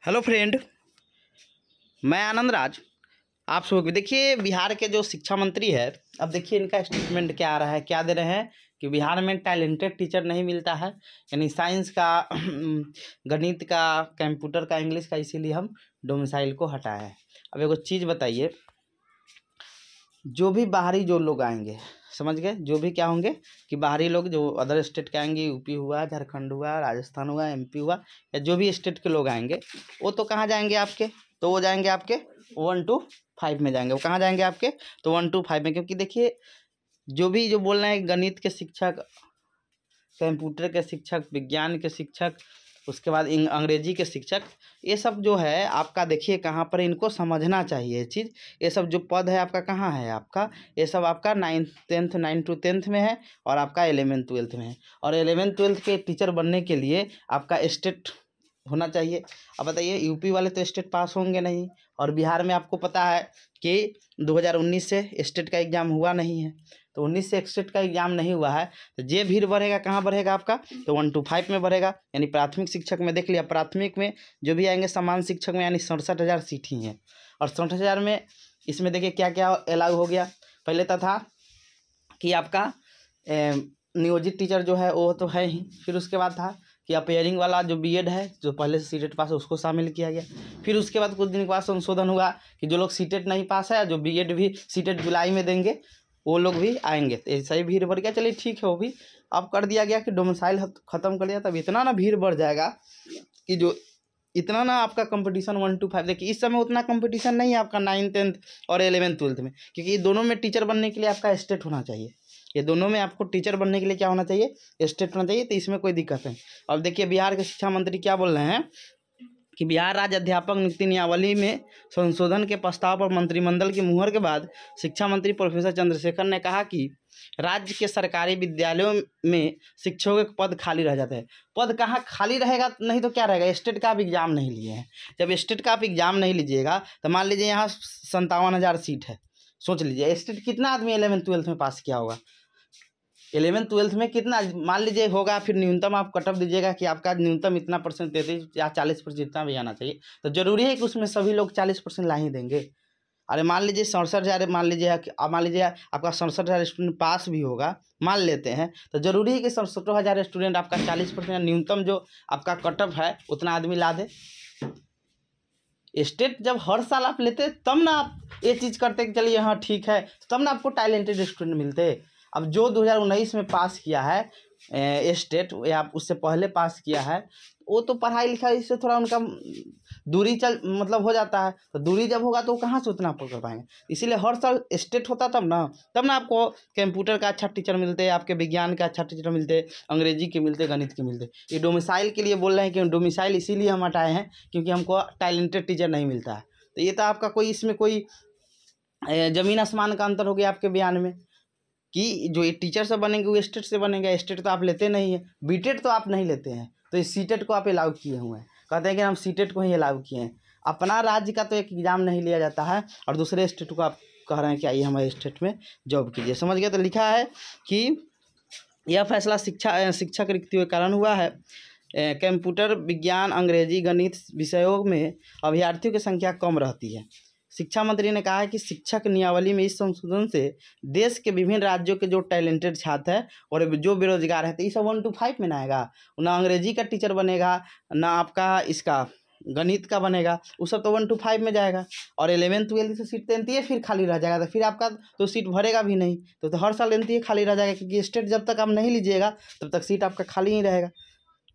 Hello friend, मैं आनंद राज। आप सब देखिए, बिहार के जो शिक्षा मंत्री है, अब देखिए इनका स्टेटमेंट क्या आ रहा है, क्या दे रहे हैं कि बिहार में टैलेंटेड टीचर नहीं मिलता है, यानी साइंस का गणित का, कंप्यूटर का, इंग्लिश का, इसीलिए हम डोमिसाइल को हटाया है। अब एगो चीज़ बताइए, जो भी बाहरी जो लोग आएंगे, समझ गए, जो भी क्या होंगे कि बाहरी लोग जो अदर स्टेट के आएंगे, यूपी हुआ, झारखंड हुआ, राजस्थान हुआ, एमपी हुआ, या जो भी स्टेट के लोग आएंगे, वो तो कहाँ जाएंगे आपके, तो वो जाएंगे आपके 1 to 5 में जाएंगे। वो कहाँ जाएंगे आपके, तो 1 to 5 में। क्योंकि देखिए, जो भी जो बोल रहे हैं गणित के शिक्षक, कंप्यूटर के शिक्षक, विज्ञान के शिक्षक, उसके बाद अंग्रेजी के शिक्षक, ये सब जो है आपका, देखिए कहाँ पर इनको समझना चाहिए ये चीज़। ये सब जो पद है आपका कहाँ है, आपका ये सब आपका 9 to 10th में है, और आपका 11th 12th में है। और 11th 12th के टीचर बनने के लिए आपका स्टेट होना चाहिए। अब बताइए, यूपी वाले तो स्टेट पास होंगे नहीं, और बिहार में आपको पता है कि 2019 से स्टेट का एग्ज़ाम हुआ नहीं है, तो 19 से स्टेट का एग्ज़ाम नहीं हुआ है, तो ये भीड़ बढ़ेगा, कहाँ बढ़ेगा आपका, तो 1 to 5 में बढ़ेगा। यानी प्राथमिक शिक्षक में देख लिया, प्राथमिक में जो भी आएंगे समान शिक्षक में, यानी 67,000 सीट ही हैं। और 67,000 में इसमें देखिए क्या क्या अलाउ हो गया। पहले तो था कि आपका नियोजित टीचर जो है वो तो है ही, फिर उसके बाद था कि अपेयरिंग वाला जो बीएड है, जो पहले से सीटेट पास है, उसको शामिल किया गया। फिर उसके बाद कुछ दिन के बाद संशोधन हुआ कि जो लोग सीटेट नहीं पास है, जो बीएड भी सीटेट जुलाई में देंगे, वो लोग भी आएंगे। तो ऐसा ही भीड़ बढ़ गया। चलिए ठीक है, वो भी अब कर दिया गया कि डोमिसाइल ख़त्म कर दिया, तब इतना ना भीड़ बढ़ जाएगा कि जो इतना ना आपका कंपटीशन 1 to 5। देखिए इस समय उतना कंपटीशन नहीं है आपका 9th 10th और 11th 12th में, क्योंकि ये दोनों में टीचर बनने के लिए आपका स्टेट होना चाहिए। ये दोनों में आपको टीचर बनने के लिए क्या होना चाहिए, स्टेट होना चाहिए। तो इसमें कोई दिक्कत नहीं। अब देखिए बिहार के शिक्षा मंत्री क्या बोल रहे हैं कि बिहार राज्य अध्यापक नियुक्ति नियमावली में संशोधन के प्रस्ताव पर मंत्रिमंडल की मुहर के बाद शिक्षा मंत्री प्रोफेसर चंद्रशेखर ने कहा कि राज्य के सरकारी विद्यालयों में शिक्षकों के पद खाली रह जाते हैं। पद कहाँ खाली रहेगा, नहीं तो क्या रहेगा, स्टेट का आप एग्जाम नहीं लिए हैं। जब स्टेट का आप एग्जाम नहीं लीजिएगा तो मान लीजिए यहाँ 57,000 सीट है, सोच लीजिए स्टेट कितना आदमी 11th 12th में पास किया होगा, 11th 12th में कितना मान लीजिए होगा। फिर न्यूनतम आप कट ऑफ दीजिएगा कि आपका न्यूनतम इतना परसेंट 33 या 40% जितना भी आना चाहिए, तो जरूरी है कि उसमें सभी लोग 40% ला ही देंगे। अरे मान लीजिए 67,000, मान लीजिए आपका 67,000 स्टूडेंट पास भी होगा, मान लेते हैं, तो जरूरी है कि 67,000 स्टूडेंट आपका 40% न्यूनतम जो आपका कट ऑफ है उतना आदमी ला दे। स्टेट जब हर साल आप लेते तब ना आप ये चीज़ करते कि चलिए हाँ ठीक है, तब ना आपको टैलेंटेड स्टूडेंट मिलते। अब जो 2019 में पास किया है स्टेट, या उससे पहले पास किया है, वो तो पढ़ाई लिखाई से थोड़ा उनका दूरी मतलब हो जाता है। तो दूरी जब होगा तो वो कहाँ से उतना पकड़ पाएंगे। इसीलिए हर साल स्टेट होता तब ना आपको कंप्यूटर का अच्छा टीचर मिलते, आपके विज्ञान का अच्छा टीचर मिलते, अंग्रेजी के मिलते, गणित के मिलते। ये डोमिसाइल के लिए बोल रहे हैं कि डोमिसाइल इसीलिए हम हटाए हैं क्योंकि हमको टैलेंटेड टीचर नहीं मिलता है। तो ये तो आपका कोई इसमें कोई ज़मीन आसमान का अंतर हो गया आपके बयान में कि जो ये टीचर से बनेंगे वो स्टेट से बनेंगे। स्टेट तो आप लेते नहीं हैं, बीटेट तो आप नहीं लेते हैं, तो इस सीटेट को आप अलाउ किए हुए हैं। कहते हैं कि हम सीटेट को ही अलाउ किए हैं। अपना राज्य का तो एक एग्ज़ाम नहीं लिया जाता है, और दूसरे स्टेट को आप कह रहे हैं कि आइए हमारे स्टेट में जॉब कीजिए। समझ गए। तो लिखा है कि यह फैसला शिक्षक रिक्तियों के कारण हुआ है। कंप्यूटर, विज्ञान, अंग्रेजी, गणित विषयों में अभ्यर्थियों की संख्या कम रहती है। शिक्षा मंत्री ने कहा है कि शिक्षक नियमावली में इस संशोधन से देश के विभिन्न राज्यों के जो टैलेंटेड छात्र हैं और जो बेरोजगार हैं, तो ये सब 1 to 5 में ना आएगा। ना अंग्रेजी का टीचर बनेगा, ना आपका इसका गणित का बनेगा, वो सब तो 1 to 5 में जाएगा। और 11th 12th से सीट एनटीए फिर खाली रह जाएगा, तो फिर आपका तो सीट भरेगा भी नहीं। तो हर साल एनटीए खाली रह जाएगा, क्योंकि स्टेट जब तक आप नहीं लीजिएगा तब तक सीट आपका खाली ही रहेगा।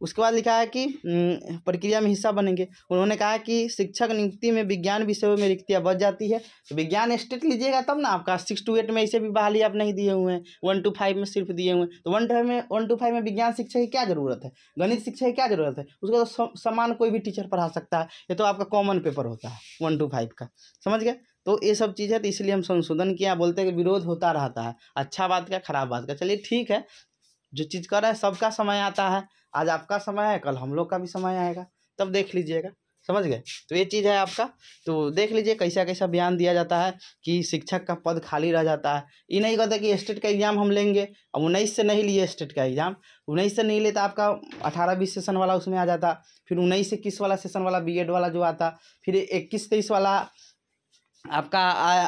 उसके बाद लिखा है कि प्रक्रिया में हिस्सा बनेंगे। उन्होंने कहा कि शिक्षक नियुक्ति में विज्ञान विषयों में रिक्तियाँ बच जाती है, तो विज्ञान स्टेट लीजिएगा तब ना आपका 6 to 8 में इसे भी बहाली आप नहीं दिए हुए हैं, 1 to 5 में सिर्फ दिए हुए हैं। तो 1 to 5 में विज्ञान शिक्षक की क्या ज़रूरत है, गणित शिक्षक की क्या ज़रूरत है, उसको तो समान कोई भी टीचर पढ़ा सकता है। ये तो आपका कॉमन पेपर होता है 1 to 5 का, समझ गए। तो ये सब चीज़ है, तो इसलिए हम संशोधन किया। बोलते हैं कि विरोध होता रहता है, अच्छा बात का, खराब बात का। चलिए ठीक है, जो चीज़ कर रहा है सबका समय आता है। आज आपका समय है, कल हम लोग का भी समय आएगा, तब देख लीजिएगा। समझ गए। तो ये चीज़ है आपका। तो देख लीजिए कैसा कैसा बयान दिया जाता है कि शिक्षक का पद खाली रह जाता है। ये नहीं कहता कि स्टेट का एग्जाम हम लेंगे, अब 19 से नहीं लिए स्टेट का एग्जाम, 19 से नहीं लेता आपका 18-20 सेशन वाला उसमें आ जाता, फिर 19 से 21 वाला सेशन वाला बीएड वाला जो आता, फिर 21-23 वाला आपका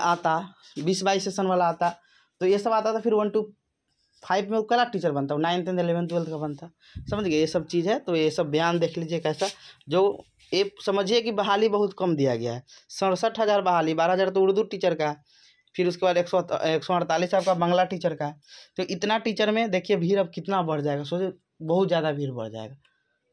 आता, 20-22 सेशन वाला आता। तो ये सब आता था, फिर 1 to 5 में वो कला टीचर बनता, 9th एंड 11th 12th का बनता। समझ गए, ये सब चीज़ है। तो ये सब बयान देख लीजिए कैसा, जो ये समझिए कि बहाली बहुत कम दिया गया है। 67,000 बहाली, 12,000 तो उर्दू टीचर का है, फिर उसके बाद 148 आपका बांग्ला टीचर का है। तो इतना टीचर में देखिए भीड़ अब कितना बढ़ जाएगा, सोचिए बहुत ज़्यादा भीड़ बढ़ जाएगा।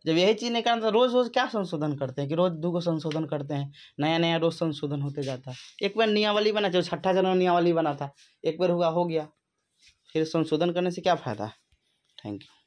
जब यही चीज़ नहीं करना तो रोज़ रोज़ क्या संशोधन करते हैं कि रोज़ 2 संशोधन करते हैं, नया नया रोज़ संशोधन होते जाता है। एक बार नियमावली बना, जो 6 जनवरी नियमावली बना था, एक बार हुआ हो गया, फिर संशोधन करने से क्या फ़ायदा है। Thank you.